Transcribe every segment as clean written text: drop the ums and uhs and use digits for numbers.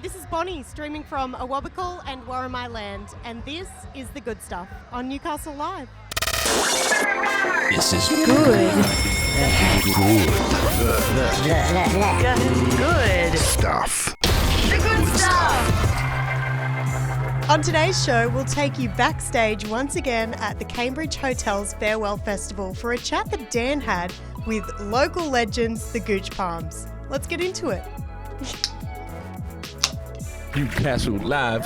this is Bonnie streaming from Awabakal and Warramai Land, and this is The Good Stuff on Newcastle Live. This is Good. Good stuff. The good stuff. On today's show, we'll take you backstage once again at the Cambridge Hotel's Farewell Festival for a chat that Dan had with local legends, the Gooch Palms. Let's get into it. Newcastle Live.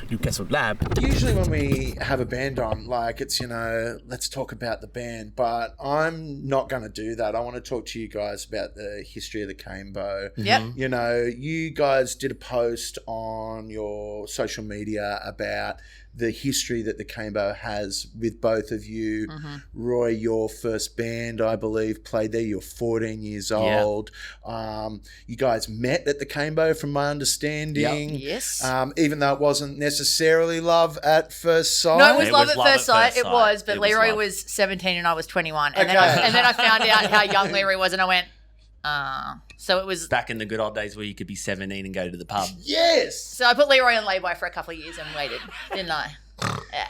Newcastle Live. Usually when we have a band on, like it's, let's talk about the band, but I'm not going to do that. I want to talk to you guys about the history of the Cambo. Yep. You guys did a post on your social media about the history that the Cambo has with both of you. Mm-hmm. Roy, your first band, I believe, played there. You're 14 years old. You guys met at the Cambo, from my understanding. Yep. Yes. Even though it wasn't necessarily love at first sight. No, it was love at first sight. It was, but Leroy was 17 and I was 21. And, then I found out how young Leroy was and I went, so it was back in the good old days where you could be 17 and go to the pub. Yes. So I put Leroy on lay-by for a couple of years and waited, didn't I? Yeah.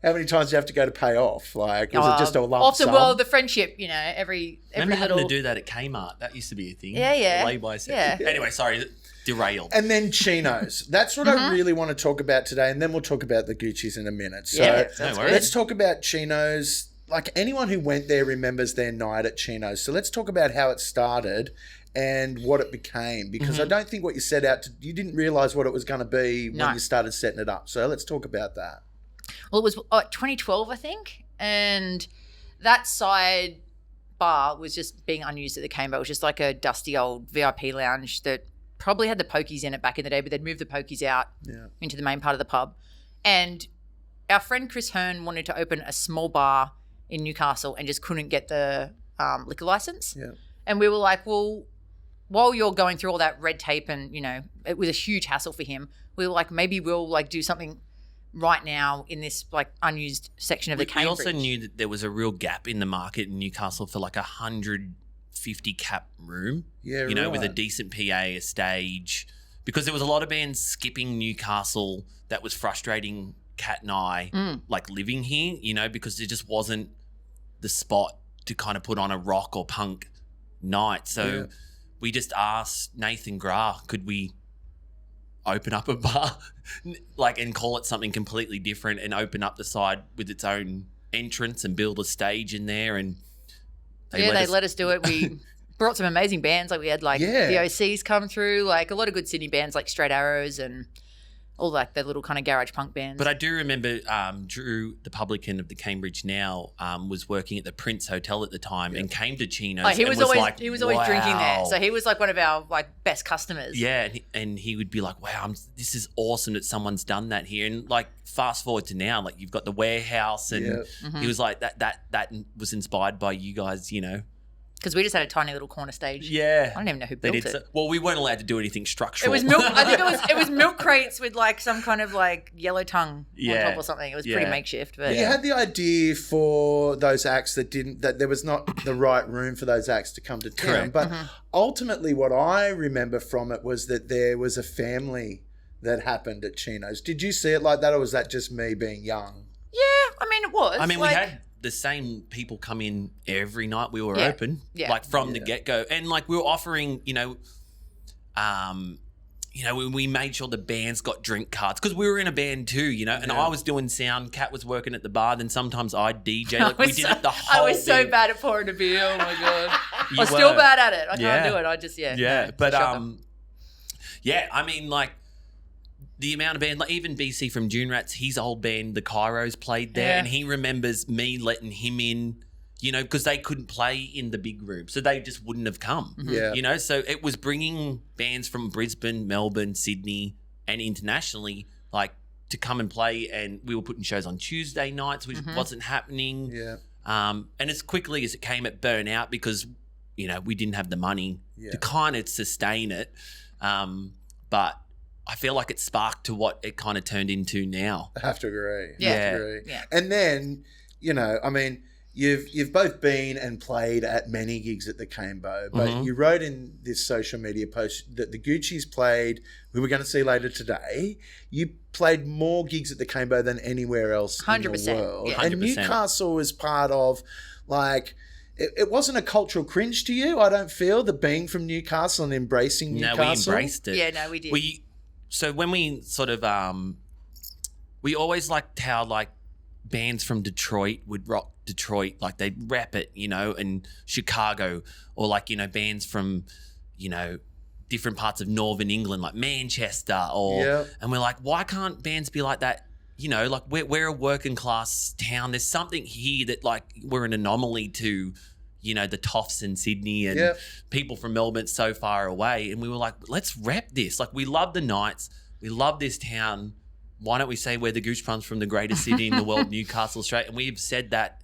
How many times do you have to go to pay off? Like, was it just a lump often, sum? well, the friendship, every Remember little... having to do that at Kmart? That used to be a thing. Yeah. Lay-by set. Yeah. Anyway, sorry, derailed. And then chinos. That's what I really want to talk about today, and then we'll talk about the Gucci's in a minute. So no worries. let's talk about chinos. Like, anyone who went there remembers their night at chinos. So let's talk about how it started and what it became, because I don't think what you set out to, you didn't realise what it was going to be when you started setting it up. So let's talk about that. Well, it was 2012, I think, and that side bar was just being unused at the Cambo. It was just like a dusty old VIP lounge that probably had the pokies in it back in the day, but they'd moved the pokies out into the main part of the pub. And our friend Chris Hearn wanted to open a small bar in Newcastle and just couldn't get the liquor license. Yeah. And we were like, well, while you're going through all that red tape and, it was a huge hassle for him, we were like, maybe we'll do something right now in this unused section of the Cambridge. We also knew that there was a real gap in the market in Newcastle for 150 cap room. Yeah, with a decent PA, a stage, because there was a lot of bands skipping Newcastle that was frustrating Kat and I, living here, because there just wasn't the spot to kind of put on a rock or punk night. So we just asked Nathan Grah, could we open up a bar and call it something completely different and open up the side with its own entrance and build a stage in there. And they let us do it. We brought some amazing bands. We had the OCs come through, a lot of good Sydney bands like Straight Arrows and all the little kind of garage punk bands. But I do remember Drew, the publican of the Cambridge Now, was working at the Prince Hotel at the time and came to Chino's. Oh, he was always wow. drinking there. So he was one of our best customers. Yeah, and he would be like, wow, this is awesome that someone's done that here. And fast forward to now, you've got the warehouse, and he was like, that was inspired by you guys, Because we just had a tiny little corner stage. Yeah. I don't even know who built it. Well, we weren't allowed to do anything structural. It was milk. I think it was milk crates with some kind of yellow tongue on top or something. It was pretty makeshift. But you had the idea for those acts that there was not the right room for those acts to come to town. But ultimately what I remember from it was that there was a family that happened at Chino's. Did you see it like that, or was that just me being young? Yeah, it was. We had the same people come in every night we were open, from the get-go. And we were offering, we made sure the bands got drink cards because we were in a band too, and I was doing sound, Kat was working at the bar, then sometimes I'd DJ. We did it the whole I was so bad at pouring a beer, oh my God. I'm still bad at it. I can't do it. I just, Yeah, but the amount of band, even BC from Dune Rats, his old band, the Kairos, played there, and he remembers me letting him in, because they couldn't play in the big room, so they just wouldn't have come. Yeah. So it was bringing bands from Brisbane, Melbourne, Sydney, and internationally, to come and play, and we were putting shows on Tuesday nights, which wasn't happening. Yeah. And as quickly as it came, it burned out because, we didn't have the money to kind of sustain it. But I feel like it sparked to what it kind of turned into now. I have to agree. Yeah. And then, you've both been and played at many gigs at the Cambo, but you wrote in this social media post that the Gucci's played, who we're going to see later today, you played more gigs at the Cambo than anywhere else 100%, in the world. yeah. And 100%. Newcastle was part of, like, it wasn't a cultural cringe to you, I don't feel, the being from Newcastle and embracing Newcastle. No, we embraced it. Yeah, no, we did. So when we sort of we always liked how like bands from Detroit would rock Detroit, like they'd rap it, you know, and Chicago, or like, you know, bands from, you know, different parts of Northern England, like Manchester, or and we're like, why can't bands be like that? You know, like we're a working class town. There's something here that like we're an anomaly to, you know, the Toffs in Sydney and people from Melbourne so far away. And we were like, let's rep this. Like, we love the Knights. We love this town. Why don't we say we're the Gooch Palms from the greatest city in the world, Newcastle, Australia? And we've said that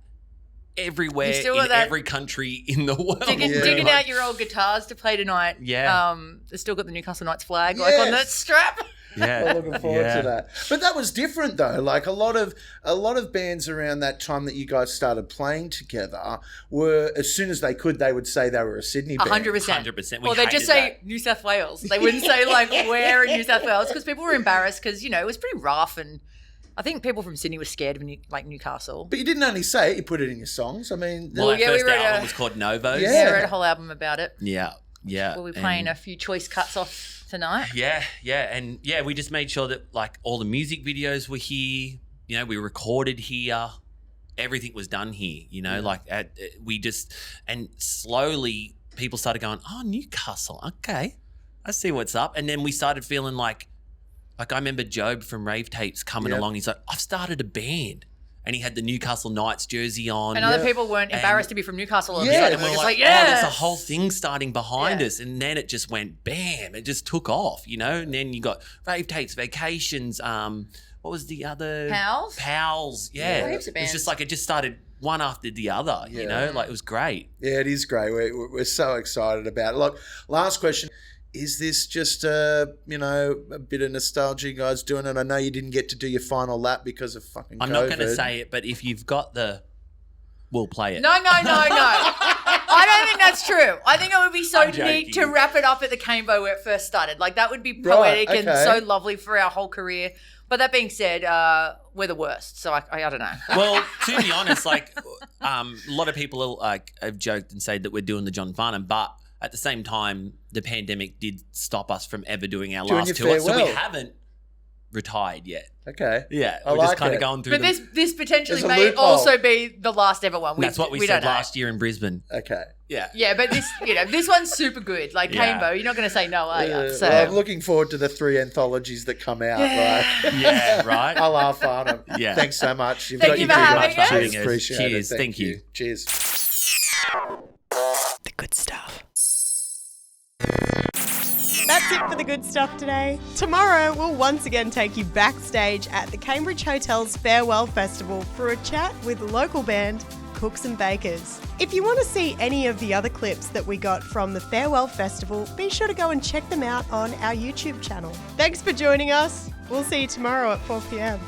everywhere in every country in the world. Digging out your old guitars to play tonight. Yeah. They've still got the Newcastle Knights flag like on that strap. Yeah. We're looking forward to that. But that was different though. Like a lot of bands around that time that you guys started playing together were, as soon as they could, they would say they were a Sydney band. 100%. 100%. Or they'd just say New South Wales. They wouldn't say like where in New South Wales, because people were embarrassed because, you know, it was pretty rough, and I think people from Sydney were scared of Newcastle. But you didn't only say it, you put it in your songs. I mean, My first album was called Novos. Yeah, we wrote a whole album about it. Yeah. We'll be playing a few choice cuts off tonight. And we just made sure that like all the music videos were here. You know, we recorded here. Everything was done here. You know, and slowly people started going, oh, Newcastle, okay, I see what's up. And then we started feeling like I remember Job from Rave Tapes coming along. He's like, I've started a band. And he had the Newcastle Knights jersey on. And other people weren't embarrassed to be from Newcastle. And and we're just like, yes! oh, there's a whole thing starting behind us. And then it just went bam. It just took off, you know. And then you got Rave Tapes, Vacations. What was the other? Pals. Yeah. Heaps of It was bands. just like it just started one after the other, you know. Like, it was great. Yeah, it is great. We're so excited about it. Like, last question. Is this just a bit of nostalgia you guys doing it? I know you didn't get to do your final lap because of fucking I'm COVID. not going to say it, but if you've got we'll play it. No. I don't think that's true. I think it would be so neat to wrap it up at the Cambo where it first started. Like, that would be poetic and so lovely for our whole career. But that being said, we're the worst. So I don't know. Well, to be honest, like a lot of people have joked and said that we're doing the John Farnham, but at the same time, the pandemic did stop us from ever doing our last tour. So we haven't retired yet. Okay. Yeah. We're just kind of going through But this potentially There's a may loophole. also be the last ever one. That's what we said last year in Brisbane. Okay. Yeah. Yeah, but this one's super good. Like Cambo, you're not going to say no, are you? So Well, I'm looking forward to the 3 anthologies that come out. Right? Yeah, right? I'll laugh on them. Yeah. Thanks so much. Thank you for having us. Cheers. Appreciate Cheers. it. Thank you. Cheers. The good stuff. That's it for the good stuff today. Tomorrow, we'll once again take you backstage at the Cambridge Hotel's Farewell Festival for a chat with local band Cooks and Bakers. If you want to see any of the other clips that we got from the Farewell Festival, be sure to go and check them out on our YouTube channel. Thanks for joining us. We'll see you tomorrow at 4 p.m.